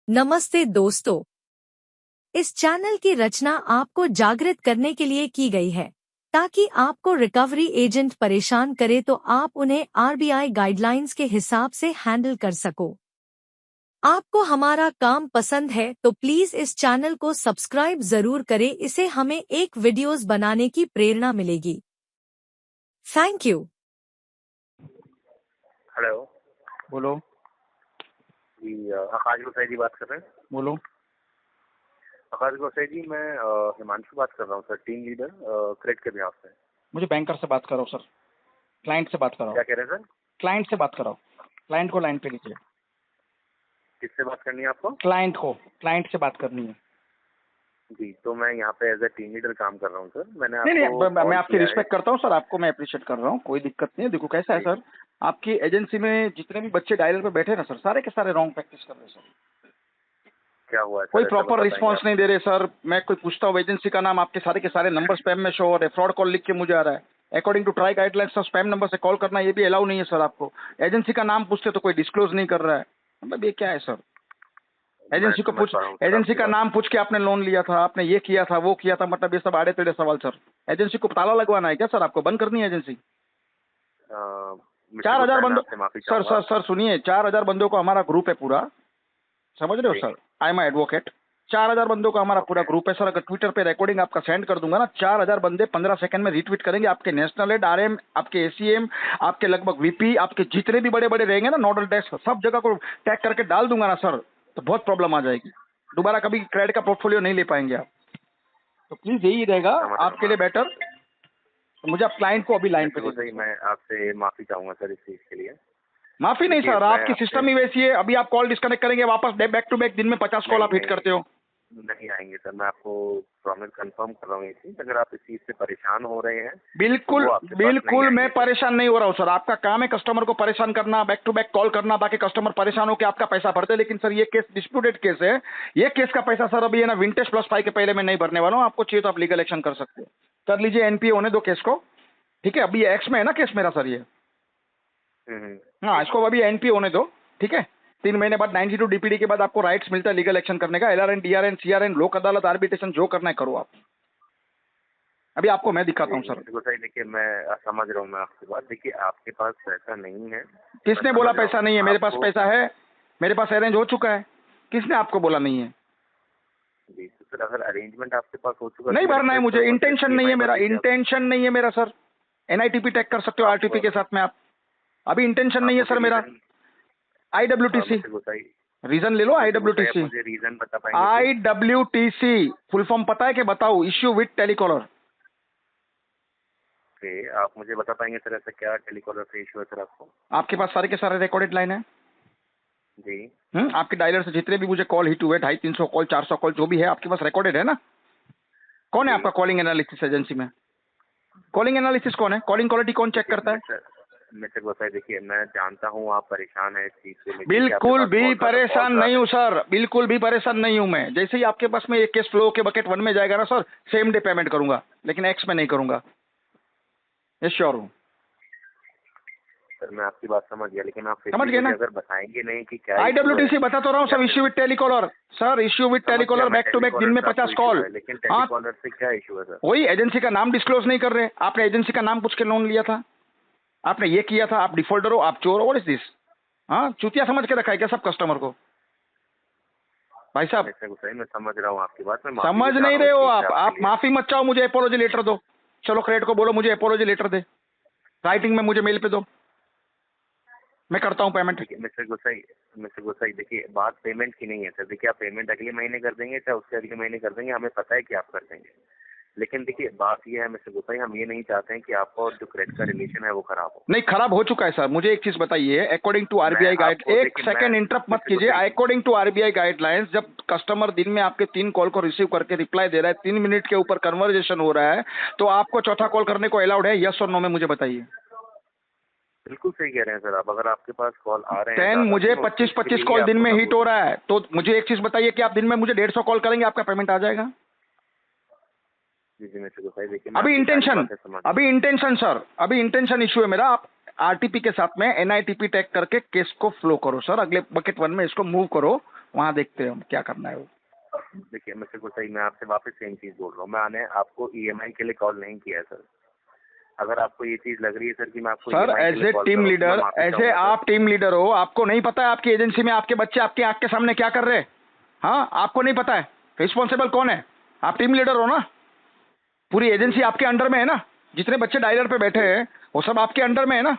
नमस्ते दोस्तों, इस चैनल की रचना आपको जागृत करने के लिए की गई है ताकि आपको रिकवरी एजेंट परेशान करे तो आप उन्हें आरबीआई गाइडलाइंस के हिसाब से हैंडल कर सको। आपको हमारा काम पसंद है तो प्लीज इस चैनल को सब्सक्राइब जरूर करें, इससे हमें एक वीडियोस बनाने की प्रेरणा मिलेगी। Thank you. हेलो बोलो। जी, आकाश गोसाई जी बात कर रहे हैं। बोलो। आकाश गोसाई जी, मैं हिमांशु बात कर रहा हूँ सर, टीम लीडर क्रेडिट के बिहाफ से। मुझे बैंकर से बात करो सर, क्लाइंट से बात कराओ। क्या कह रहे हैं सर? क्लाइंट से बात कराओ, क्लाइंट को लाइन पे लीजिए। किससे बात करनी है आपको? क्लाइंट को, क्लाइंट से बात करनी है। जी, तो मैं यहाँ पे एज ए टीम लीडर काम कर रहा हूँ सर। मैंने नहीं, आपको मैं आपकी रिस्पेक्ट करता हूँ सर, आपको मैं अप्रिशिएट कर रहा हूँ, कोई दिक्कत नहीं है। देखो कैसा है सर, आपकी एजेंसी में जितने भी बच्चे डायलर पे बैठे ना सर, सारे के सारे रॉन्ग प्रैक्टिस कर रहे हैं सर। क्या हुआ है सर? कोई ऐसा प्रॉपर बता रिस्पॉन्स पाएंगे नहीं दे रहे सर। मैं कोई पूछता हूँ एजेंसी का नाम, आपके सारे के सारे नंबर स्पैम में शो हो रहे, फ्रॉड कॉल लिख के मुझे आ रहा है। According to TRAI guidelines sir, spam number से कॉल करना ये भी अलाउ नहीं है सर आपको। एजेंसी का नाम पूछते तो कोई डिस्क्लोज नहीं कर रहा है। मतलब ये क्या है सर? एजेंसी को पूछ, एजेंसी का नाम पूछ के आपने लोन लिया था, आपने ये किया था, वो किया था, मतलब ये सब आड़े टेढ़े सवाल सर। एजेंसी को ताला लगवाना है क्या सर? आपको बंद करनी है एजेंसी? 4,000 बंदों सर सर सर सुनिए, 4,000 बंदों को हमारा ग्रुप है पूरा, समझ रहे हो सर? I am advocate. 4,000 बंदों का हमारा पूरा ग्रुप है सर। अगर ट्विटर पे रिकॉर्डिंग आपका सेंड कर दूंगा ना, 4,000 बंदे 15 सेकंड में रीट्वीट करेंगे। आपके नेशनल हेड, आरएम, आपके एसीएम, आपके लगभग वीपी, आपके जितने भी बड़े बड़े रहेंगे ना नोडल डेस्क, सब जगह को टैग करके डाल दूंगा ना सर, तो बहुत प्रॉब्लम आ जाएगी। दोबारा कभी क्रेडिट का पोर्टफोलियो नहीं ले पाएंगे आप। तो प्लीज यही रहेगा आपके लिए बेटर। तो मुझे आप क्लाइंट को अभी लाइन पे लीजिए। मैं आपसे माफी चाहूंगा सर इस चीज के लिए। माफी नहीं सर, आपकी सिस्टम ही वैसी है। अभी आप कॉल डिस्कनेक्ट करेंगे, वापस बैक टू बैक दिन में 50 कॉल आप हिट करते हो। नहीं आएंगे सर, मैं आपको प्रॉमिस कंफर्म कर रहा हूँ ये चीज। अगर आप इस चीज से परेशान हो रहे हैं, बिल्कुल बिल्कुल मैं परेशान नहीं हो रहा हूँ सर। आपका काम है कस्टमर को परेशान करना, बैक टू बैक कॉल करना, बाकी कस्टमर परेशान होकर आपका पैसा भरते। लेकिन सर ये केस डिस्प्यूटेड केस है। ये केस का पैसा सर अभी है ना विंटेज प्लस 5 के पहले मैं नहीं भरने वाला हूँ। आपको चाहिए तो आप लीगल एक्शन कर सकते हो, कर लीजिए। एनपीए होने दो केस को, ठीक है? अभी एक्स में है ना केस मेरा सर ये। हाँ, इसको अभी एनपीए होने दो, ठीक है? 3 महीने बाद 92 डीपीडी के बाद आपको राइट्स मिलता है लीगल एक्शन करने का। एलआरएन, डीआरएन, सीआरएन, लोक अदालत, आर्बिट्रेशन जो करना है करो आप। अभी आपको मैं दिखाता हूँ सर। देखिए, मैं समझ रहा हूँ मैं आपकी बात। देखिए, आपके पास पैसा नहीं है। किसने बोला पैसा नहीं है? मेरे पास पैसा है, मेरे पास अरेंज हो चुका है। किसने आपको बोला नहीं है? जी सर, अगर अरेंजमेंट आपके पास हो चुका नहीं भरना है मुझे, इंटेंशन नहीं है मेरा, इंटेंशन नहीं है मेरा सर। एनआईटीपी टैग कर सकते हो आरटीपी के साथ में आप। अभी इंटेंशन नहीं है सर मेरा। आईडब्ल्यूटीसी रीजन ले लो। आईडब्ल्यूटीसी, रीजन बता पाएंगे? आईडब्ल्यूटीसी फुल फॉर्म पता है कि बताओ? Issue with telecaller. आप मुझे बता पाएंगे सर ऐसा क्या टेलीकॉलर से इश्यू है सर आपको? आपके पास सारे के सारे रिकॉर्डेड लाइन है जी। आपके डायलर से जितने भी मुझे कॉल हिट हुए, 250-300 कॉल, 400 कॉल, जो भी है आपके पास रिकॉर्डेड है ना? कौन है आपका कॉलिंग एनालिसिस एजेंसी में? कॉलिंग एनालिसिस कौन है? कॉलिंग क्वालिटी कौन चेक करता है? मिस्टर गोसाई, देखिए मैं जानता हूँ आप परेशान है इस चीज से। बिल्कुल भी परेशान नहीं हूँ सर, बिल्कुल भी परेशान नहीं हूँ मैं। जैसे ही आपके पास में एक केस फ्लो के बकेट 1 में जाएगा ना सर, सेम डे पेमेंट करूंगा, लेकिन एक्स में नहीं करूंगा, ये श्योर हूँ सर। मैं आपकी बात समझ गया, लेकिन आप समझ गए ना? अगर बताएंगे नहीं कि क्या आईडब्ल्यूटीसी बता तो रहा हूँ sir. Issue with telecaller sir, issue with telecaller, back to back दिन में 50 कॉल। लेकिन टेलीकॉलर से क्या इशू है सर? वही एजेंसी का नाम डिस्क्लोज नहीं कर रहे। आपने एजेंसी का नाम पूछ के लोन लिया था, आपने ये किया था, आप डिफॉल्टर हो, आप चोर हो। What is this? हाँ, चूतिया समझ के रखा है क्या सब कस्टमर को? भाई साहब मैं समझ रहा हूँ आपकी बात। मैं समझ नहीं रहे हो आप माफी मत चाहो, मुझे एपोलॉजी लेटर दो। चलो क्रेडिट को बोलो मुझे एपोलॉजी लेटर दे, राइटिंग में मुझे मेल पे दो, मैं करता हूँ पेमेंट। मिस्टर गोसाई, देखिए बात पेमेंट की नहीं है सर। देखिए, आप पेमेंट अगले महीने कर देंगे चाहे उसके अगले महीने कर देंगे, हमें पता है कि आप कर देंगे। लेकिन देखिए बात ये है मिस्टर गोसाई, हम ये नहीं चाहते हैं कि आपका और जो क्रेडिट का रिलेशन है वो खराब हो। नहीं, खराब हो चुका है सर। मुझे एक चीज बताइए, अकॉर्डिंग टू आरबीआई गाइड, एक सेकंड इंटरप्ट मत कीजिए। अकॉर्डिंग टू आरबीआई गाइडलाइंस, जब कस्टमर दिन में आपके 3 कॉल को रिसीव करके रिप्लाई दे रहा है, 3 मिनट के ऊपर कन्वर्जेशन हो रहा है, तो आपको चौथा कॉल करने को अलाउड है? यस और नो में मुझे बताइए। बिल्कुल सही कह रहे हैं सर आप। अगर आपके पास कॉल आ रहे हैं, मुझे 25 कॉल दिन में हिट हो रहा है, तो मुझे एक चीज बताइए कि आप दिन में मुझे 150 कॉल करेंगे, आपका पेमेंट आ जाएगा? अभी इंटेंशन सर, अभी इंटेंशन इशू है मेरा। आप आरटीपी के साथ में एनआईटीपी टैग करके केस को फ्लो करो सर, अगले बकेट 1 में इसको मूव करो, वहाँ देखते हैं हम क्या करना है वो। देखिए मिस्टर गोसाई, मैं आपसे वापस सेम चीज बोल रहा हूँ। मैंने आपको ईएमआई के लिए कॉल नहीं किया है सर। अगर आपको ये चीज लग रही है सर कि मैं आपको सर EMI के एज लिए ए कॉल टीम कर रहा हूँ, तो मैं लीडर, माफी ऐसे चाहूंगा आप सर। टीम लीडर हो, आपको नहीं पता है आपकी एजेंसी में आपके बच्चे आपकी आंख के सामने क्या कर रहे हैं? हाँ, आपको नहीं पता है, रिस्पॉन्सिबल कौन है? आप टीम लीडर हो ना, पूरी एजेंसी आपके अंडर में है ना, जितने बच्चे डायलर पे बैठे हैं वो सब आपके अंडर में है ना।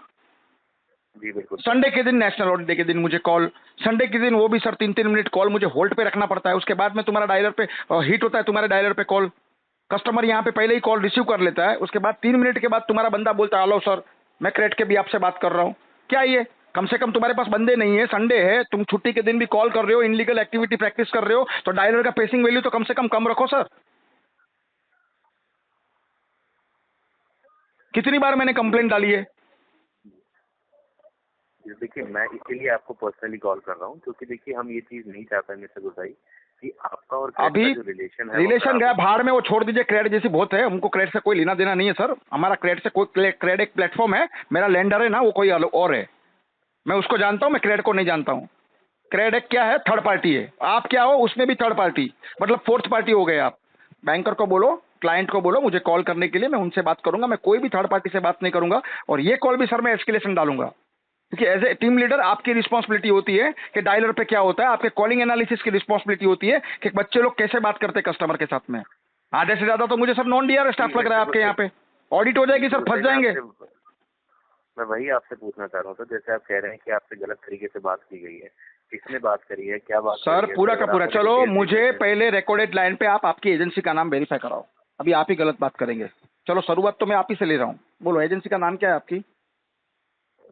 जी बिल्कुल। संडे के दिन, नेशनल हॉलीडे के दिन मुझे कॉल, संडे के दिन वो भी सर 3-3 मिनट कॉल मुझे होल्ड पे रखना पड़ता है, उसके बाद में तुम्हारा डायलर पे हिट होता है, तुम्हारे डायलर पे कॉल, कस्टमर यहाँ पे पहले ही कॉल रिसीव कर लेता है, उसके बाद 3 मिनट के बाद तुम्हारा बंदा बोलता है हेलो सर, मैं क्रेडिट के भी आपसे बात कर रहा हूँ। क्या ये कम से कम तुम्हारे पास बंदे नहीं है, संडे है, तुम छुट्टी के दिन भी कॉल कर रहे हो, इनलीगल एक्टिविटी प्रैक्टिस कर रहे हो, तो डायलर का पेसिंग वैल्यू तो कम से कम रखो सर। कितनी बार मैंने कंप्लेंट डाली है? देखिए मैं इसीलिए आपको पर्सनली कॉल कर रहा हूँ, क्योंकि देखिए हम ये चीज नहीं चाहते मिस्टर गोसाई कि आपका और क्रेडिट अभी का जो रिलेशन है रिलेशन गया भाड़ में, वो छोड़ दीजिए, क्रेडिट जैसी बहुत है, हमको क्रेडिट से कोई लेना देना नहीं है सर, हमारा क्रेडिट से कोई, क्रेडिट एक प्लेटफॉर्म है, मेरा लेंडर है ना वो कोई और है, मैं उसको जानता हूँ, मैं क्रेडिट को नहीं जानता हूँ। क्रेडिट क्या है? थर्ड पार्टी है, आप क्या हो उसमें भी थर्ड पार्टी, मतलब फोर्थ पार्टी हो गए आप। बैंकर को बोलो, क्लाइंट को बोलो मुझे कॉल करने के लिए, मैं उनसे बात करूंगा, मैं कोई भी थर्ड पार्टी से बात नहीं करूंगा, और ये कॉल भी सर मैं एस्केलेशन डालूंगा, क्योंकि एज ए टीम लीडर आपकी रिस्पॉन्सिबिलिटी होती है कि डायलर पे क्या होता है, आपके कॉलिंग एनालिसिस की रिस्पॉन्सिबिलिटी होती है कि बच्चे लोग कैसे बात करते हैं कस्टमर के साथ में। आधे से ज्यादा तो मुझे सर नॉन डीआर स्टाफ लग रहा है आपके यहाँ पे, ऑडिट हो जाएगी सर, फंस जाएंगे। मैं वही आपसे पूछना चाह रहा हूँ सर, जैसे आप कह रहे हैं कि आपसे गलत तरीके से बात की गई है, किसने बात करी है, क्या बात सर करी है? पूरा का पूरा, आप मुझे चलो डिटेल मुझे दीजिए। पहले रिकॉर्डेड लाइन पे आप आपकी एजेंसी का नाम वेरीफाई कराओ, अभी आप ही गलत बात करेंगे। चलो शुरुआत तो मैं आप ही से ले रहा हूँ, बोलो एजेंसी का नाम क्या है आपकी?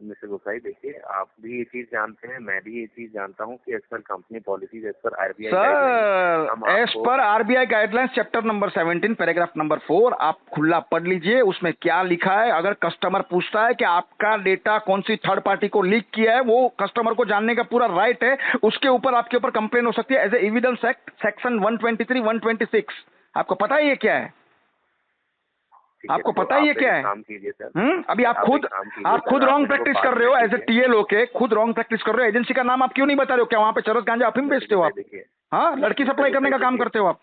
मिस्टर गोसाई देखिए, आप भी ये चीज जानते हैं, मैं भी ये चीज जानता हूँ कि as per company policies, as per RBI sir as per RBI guidelines chapter number 17 paragraph number 4 आप खुला पढ़ लीजिए, उसमें क्या लिखा है। अगर कस्टमर पूछता है कि आपका डेटा कौन सी थर्ड पार्टी को लीक किया है, वो कस्टमर को जानने का पूरा राइट है, उसके ऊपर आपके ऊपर कंप्लेन हो सकती है as a evidence act section 123 126। आपको पता है ये क्या है? आपको पता ही है क्या है? काम कीजिए सर। अभी आप खुद रॉन्ग प्रैक्टिस कर रहे हो, एज ए टीएल होके खुद रॉन्ग प्रैक्टिस कर रहे हो। एजेंसी का नाम आप क्यों नहीं बता रहे हो? क्या वहां पे चरस गांजा अफीम बेचते हो आप? हाँ, लड़की सप्लाई करने का काम करते हो आप?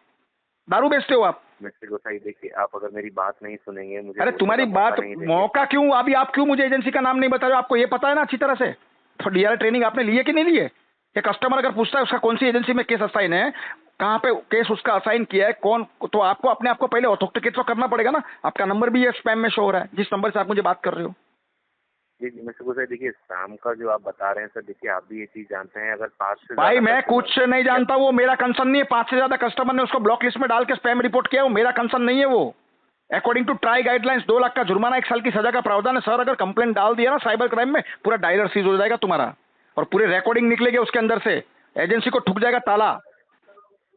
दारू बेचते हो आप? मिस्टर गोसाई देखिए, आप अगर मेरी बात नहीं सुनेंगे, मुझे अरे तुम्हारी बात मौका क्यों, अभी आप क्यों मुझे एजेंसी का नाम नहीं बता रहे हो? आपको ये पता है ना अच्छी तरह से, तो डीआर ट्रेनिंग आपने ली है कि नहीं ली है? कि कस्टमर अगर पूछता है उसका कौन सी एजेंसी में केस असाइन है, कहाँ पे केस उसका असाइन किया है, कौन, तो आपको अपने आप को पहले ऑथेंटिकेट तो करना पड़ेगा ना। आपका नंबर भी ये स्पैम में शो हो रहा है, जिस नंबर से आप मुझे बात कर रहे हो। जी मिस्टर गोसाई देखिए, शाम का जो आप बता रहे हैं सर, देखिए आप भी ये चीज जानते हैं, अगर 5 से भाई मैं कुछ नहीं जानता, वो मेरा कंसर्न नहीं है। 5 से ज्यादा कस्टमर ने उसको ब्लॉक लिस्ट में डाल के स्पैम रिपोर्ट किया, वो मेरा कंसर्न नहीं है। वो according to TRAI guidelines 2 lakh का जुर्माना, 1 साल की सजा का प्रावधान है सर। अगर कंप्लेंट डाल दिया ना साइबर क्राइम में, पूरा डायलर सीज हो जाएगा तुम्हारा, और पूरे रिकॉर्डिंग निकलेगी उसके अंदर से, एजेंसी को ठुक जाएगा ताला।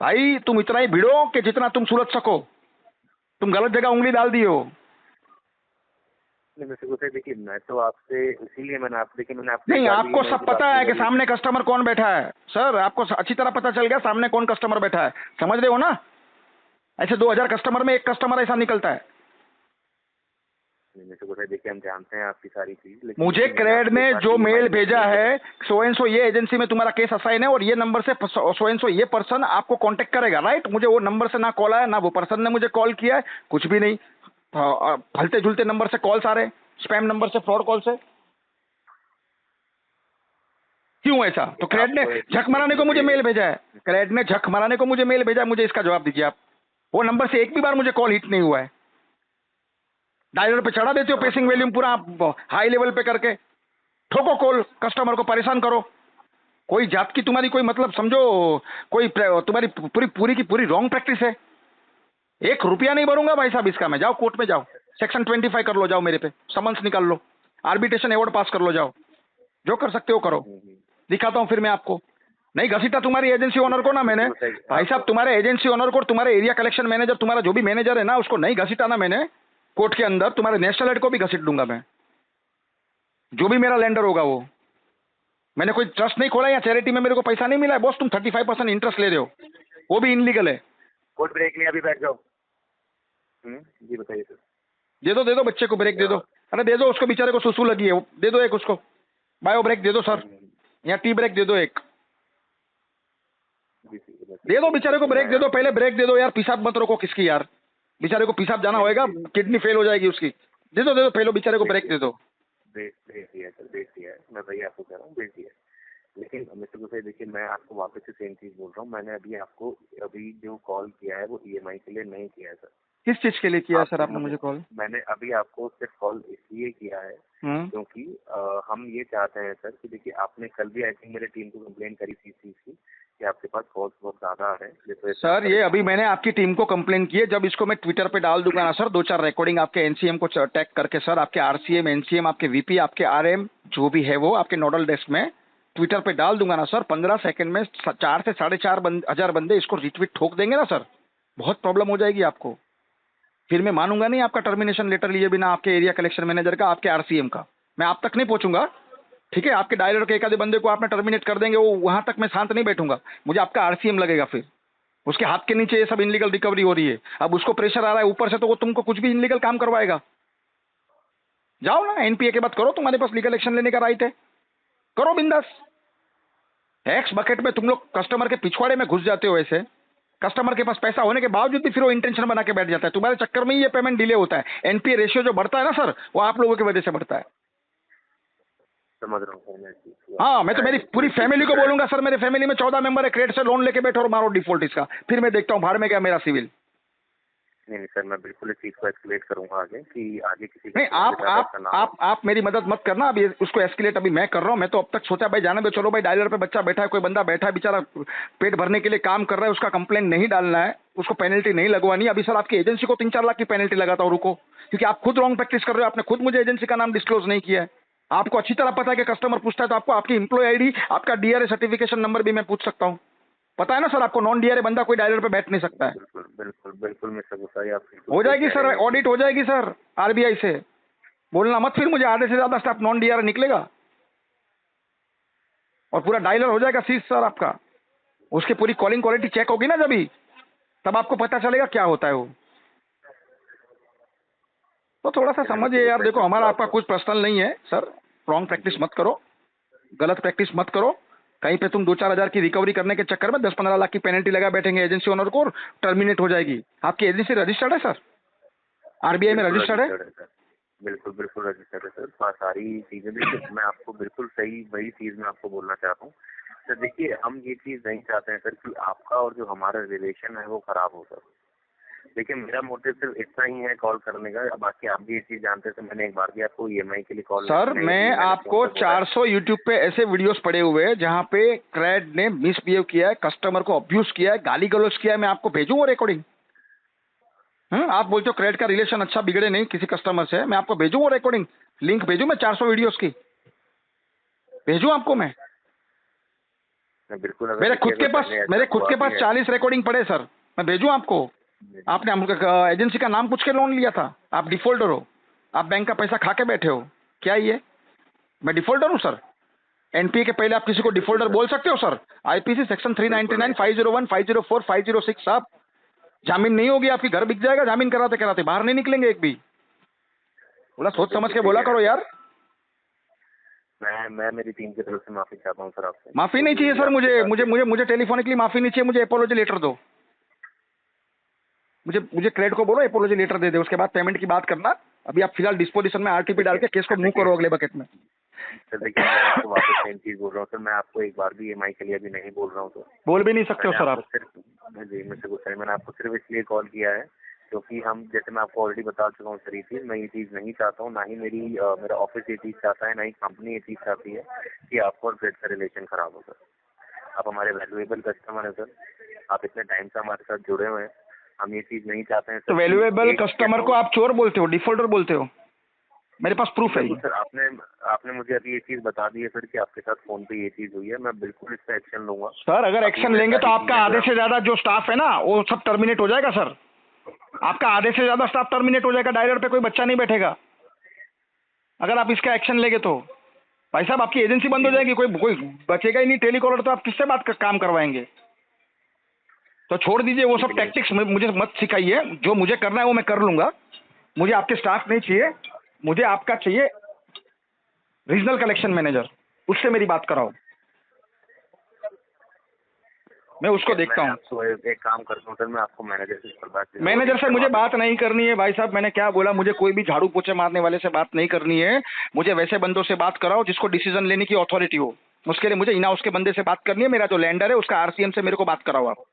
भाई तुम इतना ही भिड़ो कि जितना तुम सुलझ सको, तुम गलत जगह उंगली डाल दिए हो। मिस्टर गोसाई देखिए, मैं तो आपसे इसीलिए मैंने आपसे नहीं, आपको सब पता है कि सामने कस्टमर कौन बैठा है सर, आपको अच्छी तरह पता चल गया सामने कौन कस्टमर बैठा है, समझ रहे हो ना? ऐसे 2000 कस्टमर में एक कस्टमर ऐसा निकलता है। मिस्टर गोसाई देखिए, हम जानते हैं आपकी सारी चीज, मुझे क्रेड ने जो मेल भेजा है, सो एंड सो ये एजेंसी में तुम्हारा केस असाइन है, और ये नंबर से सो एंड सो ये पर्सन आपको कांटेक्ट करेगा, राइट? मुझे वो नंबर से ना कॉल आया, ना वो पर्सन ने मुझे कॉल किया है, कुछ भी नहीं। फलते झुलते नंबर से कॉल्स आ रहे, स्पैम नंबर से, फ्रॉड कॉल से। क्यों ऐसा? तो क्रेड ने झक मारने को मुझे मेल भेजा है, क्रेड ने झक मारने को मुझे मेल भेजा है, मुझे इसका जवाब दीजिए आप। वो नंबर से एक भी बार मुझे कॉल हिट नहीं हुआ है। डायलर पे चढ़ा देते हो पेसिंग वैल्यूम पूरा हाई लेवल पे करके, ठोको कॉल, कस्टमर को परेशान करो। कोई जात की तुम्हारी कोई मतलब समझो, कोई तुम्हारी पूरी की पूरी रॉन्ग प्रैक्टिस है। 1 रुपया नहीं भरूंगा भाई साहब इसका मैं। जाओ कोर्ट में जाओ, सेक्शन 25 कर लो, जाओ मेरे पे समन्स निकाल लो, आर्बिट्रेशन अवार्ड पास कर लो, जाओ जो कर सकते हो करो। दिखाता हूं फिर मैं आपको। नहीं घसीटा तुम्हारी एजेंसी ओनर को ना मैंने, भाई साहब तुम्हारे एजेंसी ओनर को, तुम्हारे एरिया कलेक्शन मैनेजर, तुम्हारा जो भी मैनेजर है ना, उसको नहीं घसीटा ना मैंने कोर्ट के अंदर, तुम्हारे नेशनल हेड को भी घसीट दूंगा मैं, जो भी मेरा लेंडर होगा वो। मैंने कोई ट्रस्ट नहीं खोला या चैरिटी में मेरे को पैसा नहीं मिला है बॉस, तुम 35% इंटरेस्ट ले रहे हो, वो भी इनलीगल है। कोर्ट ब्रेक लिया, अभी बैठ जाओ। जी बताइए सर। दे दो बच्चे को ब्रेक दे दो। अरे दे दो उसको, बेचारे को सुसु लगी है, दे दो एक उसको बायो ब्रेक दे दो सर, या टी ब्रेक दे दो एक। दे दो बेचारे को ब्रेक दे दो, पहले ब्रेक दे दो यार, पेशाब मत रोको किसकी यार, बेचारे को पेशाब जाना होएगा, किडनी फेल हो जाएगी उसकी। दे दो पहले बेचारे को ब्रेक दे दो। भेज दिया सर, भेज दिया है, मैं भैया आपको कह रहा हूँ भेज दिया है। लेकिन मिस्टर गुसाई देखिए, मैं आपको वापस से सेम चीज बोल रहा हूँ, मैंने अभी जो कॉल किया है वो ईएमआई के लिए नहीं किया है सर। किस चीज के लिए किया है सर आपने मुझे कॉल? मैंने अभी आपको सिर्फ कॉल इसलिए किया है क्योंकि हम ये चाहते हैं सर कि देखिए, आपने कल भी आई थिंक मेरे टीम को कंप्लेन करी थी इस चीज की कि आपके पास कॉल्स बहुत ज्यादा आ रहे हैं। सर ये अभी मैंने आपकी टीम को कंप्लेन की है, जब इसको मैं ट्विटर पे डाल दूंगा ना सर, 2-4 रिकॉर्डिंग आपके एनसीएम को टैग करके सर, आपके आरसीएम, एनसीएम, आपके वीपी, आपके आरएम जो भी है वो आपके नोडल डेस्क में ट्विटर पे डाल दूंगा ना सर, 15 सेकंड में 4 से 4.5 हजार बंदे इसको रिट्वीट ठोक देंगे ना सर, बहुत प्रॉब्लम हो जाएगी आपको। फिर मैं मानूंगा नहीं आपका टर्मिनेशन लेटर लिए बिना, आपके एरिया कलेक्शन मैनेजर का, आपके आरसीएम का, मैं आप तक नहीं पहुंचूंगा। ठीक है, आपके डायलर के एक आधे बंदे को आपने टर्मिनेट कर देंगे, वो वहां तक मैं शांत नहीं बैठूंगा, मुझे आपका आरसीएम लगेगा। फिर उसके हाथ के नीचे ये सब इनलीगल रिकवरी हो रही है, अब उसको प्रेशर आ रहा है ऊपर से, तो वो तुमको कुछ भी इनलीगल काम करवाएगा। जाओ ना एनपीए के बाद करो, तुम्हारे पास लीगल एक्शन लेने का राइट है, करो बिंदास। एक्स बकेट में तुम लोग कस्टमर के पिछवाड़े में घुस जाते हो, ऐसे कस्टमर के पास पैसा होने के बावजूद भी फिर वो इंटेंशन बना के बैठ जाता है, तुम्हारे चक्कर में ही ये पेमेंट डिले होता है। एनपीए रेशियो जो बढ़ता है ना सर, वो आप लोगों की वजह से बढ़ता है। समझ रहा हूँ। हाँ, मैं तो मेरी पूरी फैमिली को बोलूंगा सर, मेरे फैमिली में 14 मेंबर है, क्रेडिट से लोन लेके बैठो और मारो डिफॉल्ट इसका, फिर मैं देखता हूँ भाड़ में गया मेरा सिविल। नहीं सर, मैं बिल्कुल इस चीज को एस्केलेट करूंगा आगे, कि आगे किसी नहीं, आप मेरी मदद मत करना, अभी उसको एस्केलेट अभी मैं कर रहा हूँ। मैं तो अब तक सोचा भाई जाने दो, चलो भाई डायलर पे बच्चा बैठा है, कोई बंदा बैठा है बेचारा पेट भरने के लिए काम कर रहा है, उसका कंप्लेंट नहीं डालना है, उसको पेनल्टी नहीं लगवानी। अभी सर आपकी एजेंसी को 3-4 लाख की पेनल्टी लगाता हूँ, रुको, क्योंकि आप खुद रॉन्ग प्रैक्टिस कर रहे हो, आपने खुद मुझे एजेंसी का नाम डिस्क्लोज नहीं किया है। आपको अच्छी तरह पता है कि कस्टमर पूछता है तो आपको आपकी एम्प्लॉय आईडी, आपका डीआरए सर्टिफिकेशन नंबर भी मैं पूछ सकता हूँ, पता है ना सर आपको, नॉन डीआरए बंदा कोई डायलर पे बैठ नहीं सकता है। बिल्कुल बिल्कुल बिल्कुल मिस्टर गुसाई, आप हो जाएगी सर, ऑडिट हो जाएगी सर आरबीआई से, बोलना मत फिर मुझे, आधे से ज्यादा स्टाफ नॉन डीआरए निकलेगा और पूरा डायलर हो जाएगा सीज सर आपका। उसकी पूरी कॉलिंग क्वालिटी चेक होगी ना जब, तब आपको पता चलेगा क्या होता है वो। तो थोड़ा सा समझिए यार, देखो हमारा आपका कुछ पर्सनल नहीं है सर, रॉन्ग प्रैक्टिस मत करो, गलत प्रैक्टिस मत करो, कहीं पे तुम 2-4 हजार की रिकवरी करने के चक्कर में 10-15 लाख की पेनल्टी लगा बैठेंगे एजेंसी ओनर को, टर्मिनेट हो जाएगी। आपकी एजेंसी रजिस्टर्ड है सर, आरबीआई में रजिस्टर्ड है? बिल्कुल बिल्कुल रजिस्टर्ड है सर, सारी चीजें। देखिए मैं आपको बिल्कुल सही वही चीज मैं आपको बोलना चाहता हूँ सर। देखिए हम ये चीज नहीं चाहते हैं सर कि आपका और जो हमारा रिलेशन है वो खराब हो सर। देखिए मेरा मोटिव सिर्फ इतना ही है कॉल करने का, बाकी आप भी ये चीज जानते हैं। मैंने एक बार भी आपको ईएमआई के लिए कॉल सर, मैं आपको 400 यूट्यूब पे ऐसे वीडियोस पड़े हुए हैं जहाँ पे क्रेड ने मिसबिहेव किया है, कस्टमर को अब्यूज किया है, गाली गलौज किया है, मैं आपको भेजूं वो रिकॉर्डिंग। आप बोलते हो क्रेड का रिलेशन अच्छा बिगड़े नहीं किसी कस्टमर से, मैं आपको भेजूं वो रिकॉर्डिंग, लिंक भेजूं मैं 400 वीडियोस की, भेजूं आपको मैं? बिल्कुल, मेरे खुद के पास 40 रिकॉर्डिंग पड़े सर, मैं भेजूं आपको? आपने एजेंसी का नाम पूछ के लोन लिया था, आप डिफॉल्टर हो, आप बैंक का पैसा खा के बैठे हो, क्या ये मैं डिफॉल्टर हूं सर? एनपीए के पहले आप किसी को डिफॉल्टर बोल सकते हो सर? आईपीसी सेक्शन 399, 501, 504, 506 साहब, जामीन नहीं होगी आपकी, घर बिक जाएगा जामीन कराते कराते, बाहर नहीं निकलेंगे एक भी। बोला सोच समझ के बोला करो यार। मैं मेरी टीम की तरफ से माफी चाहता हूँ सर आपसे। माफी नहीं चाहिए सर, मुझे टेलीफोनिकली माफी नहीं चाहिए, मुझे एपोलॉजी लेटर दो, मुझे क्रेडिट को बोलो एपोलॉजी लेटर दे दे, उसके बाद पेमेंट की बात करना। अभी आप फिलहाल डिस्पोजिशन में आरटीपी डाल के केस को मूव करो अगले बकेट में। सर देखिए मैं आपको वापस सेम चीज बोल रहा हूँ सर, मैं आपको एक बार भी ईएमआई के लिए अभी नहीं बोल रहा हूँ, तो बोल भी नहीं सकते हो सर आप। जी मिस्टर गुसाई, मैंने आपको सिर्फ इसलिए कॉल किया है क्योंकि हम, जैसे मैं आपको ऑलरेडी बता चुका हूँ सर, ये चीज मैं ये चीज नहीं चाहता हूँ, ना ही मेरा ऑफिस ये चीज चाहता है, ना ही कंपनी ये चीज चाहती है कि आपको और क्रेडिट का रिलेशन खराब हो सर। आप हमारे वैल्यूएबल कस्टमर है सर, आप इतने टाइम से हमारे साथ जुड़े हुए हैं, हम ये चीज नहीं चाहते हैं सर। तो वैल्यूएबल कस्टमर को आप चोर बोलते हो, डिफॉल्टर बोलते हो? मेरे पास प्रूफ है सर। आपने मुझे अभी ये चीज बता दी है सर कि आपके साथ फोन पे ये चीज हुई है, मैं बिल्कुल इस पे एक्शन लूंगा सर। अगर एक्शन लेंगे तो आपका आधे से ज्यादा जो स्टाफ है ना वो सब टर्मिनेट हो जाएगा सर, आपका आधे से ज्यादा स्टाफ टर्मिनेट हो जाएगा, डायलर पे कोई बच्चा नहीं बैठेगा अगर आप इसका एक्शन लेंगे तो। भाई साहब आपकी एजेंसी बंद हो जाएगी, कोई बचेगा ही नहीं टेलीकॉलर, तो आप किससे बात काम करवाएंगे? तो छोड़ दीजिए वो सब टैक्टिक्स, मुझे मत सिखाइए, जो मुझे करना है वो मैं कर लूंगा। मुझे आपके स्टाफ नहीं चाहिए, मुझे आपका चाहिए रीजनल कलेक्शन मैनेजर, उससे मेरी बात कराओ। मैं उसको देखता हूँ। आपको एक काम करता हूँ सर, मैं आपको मैनेजर से बात मैनेजर से मुझे बात नहीं करनी है भाई साहब, मैंने क्या बोला, मुझे कोई भी झाड़ू पोछे मारने वाले से बात नहीं करनी है। मुझे वैसे बंदों से बात कराओ जिसको डिसीजन लेने की अथॉरिटी हो। उसके लिए मुझे इन हाउस के बंदे से बात करनी है। मेरा जो लैंडर है उसका आरसीएम से मेरे को बात कराओ आप।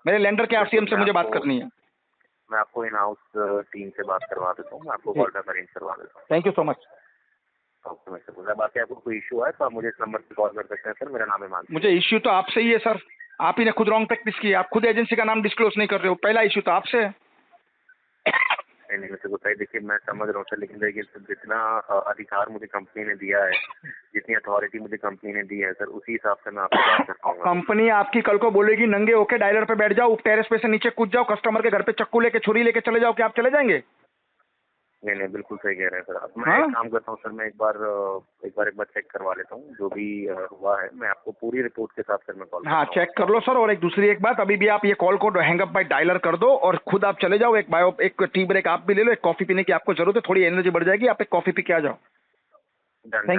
मेरे लैंडर के आरसीएम से मुझे बात करनी है। मैं आपको इन हाउस टीम से बात करवा देता हूँ, मैं आपको कॉल बैक अरेंज करवा देता हूँ। Thank you so much. Okay mister Gupta, बाकी आपको कोई इशू है तो आप मुझे इस नंबर पर कॉल कर सकते हैं सर, मेरा नाम है मान। मुझे इश्यू तो आपसे ही है सर, आप ही ने खुद रॉन्ग प्रैक्टिस की है। आप खुद एजेंसी का नाम डिस्क्लोज नहीं कर रहे हो, पहला इश्यू तो आपसे है। नहीं मिस्टर गुप्ता, देखिए मैं समझ रहा हूँ सर, लेकिन देखिए जितना अधिकार मुझे कंपनी ने दिया है, जितनी अथॉरिटी मुझे कंपनी ने दी है सर, उसी हिसाब से मैं आपको बात कर पाऊंगा। कंपनी आपकी कल को बोलेगी नंगे होके डायलर पे बैठ जाओ, टेरेस पे से नीचे कूद जाओ, कस्टमर के घर पे चक्कू लेके छुरी लेके चले जाओ, क्या आप चले जाएंगे? नहीं बिल्कुल सही कह रहे हैं सर आप। मैं एक काम करता हूँ सर, मैं एक बार चेक करवा लेता हूँ जो भी हुआ है। मैं आपको पूरी रिपोर्ट के साथ सर मैं कॉल। हाँ चेक कर लो सर। और एक बात, अभी भी आप ये कॉल को हैंग अप बाय डायलर कर दो और खुद आप चले जाओ। एक टी ब्रेक आप भी ले लो, एक कॉफी पीने की आपको जरूरत है, थोड़ी एनर्जी बढ़ जाएगी, आप एक कॉफी पी के आ जाओ। डन।